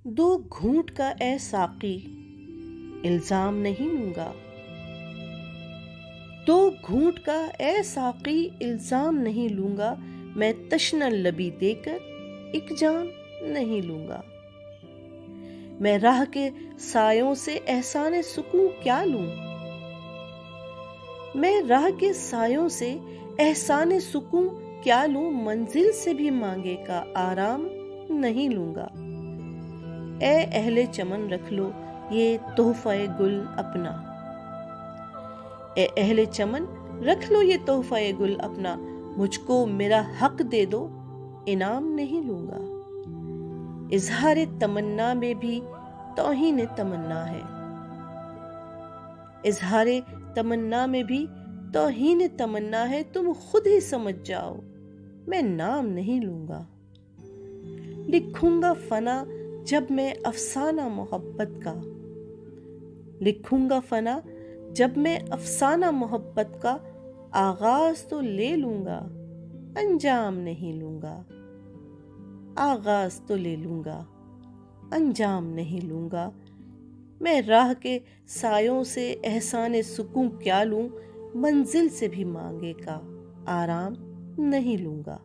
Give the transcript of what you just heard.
دو گھونٹ کا اے ساقی الزام نہیں لوں گا، دو گھونٹ کا اے ساقی الزام نہیں لوں گا، میں تشنہ لبی دے کر ایک جام نہیں لوں گا۔ میں راہ کے سایوں سے احسان سکون کیا لوں، میں راہ کے سایوں سے احسان سکون کیا لوں، منزل سے بھی مانگے کا آرام نہیں لوں گا۔ اے اہل چمن رکھ لو یہ تحفہ گل اپنا، اے اہل چمن رکھ لو یہ تحفہ گل اپنا، مجھ کو میرا حق دے دو انعام نہیں لوں گا۔ اظہار تمنا میں بھی توہین تمنا ہے، اظہار تمنا میں بھی توہین تمنا ہے، تم خود ہی سمجھ جاؤ میں نام نہیں لوں گا۔ لکھوں گا فنا جب میں افسانہ محبت کا، لکھوں گا فنا جب میں افسانہ محبت کا، آغاز تو لے لوں گا انجام نہیں لوں گا، آغاز تو لے لوں گا انجام نہیں لوں گا۔ میں راہ کے سایوں سے احسان سکون کیا لوں، منزل سے بھی مانگے کا آرام نہیں لوں گا۔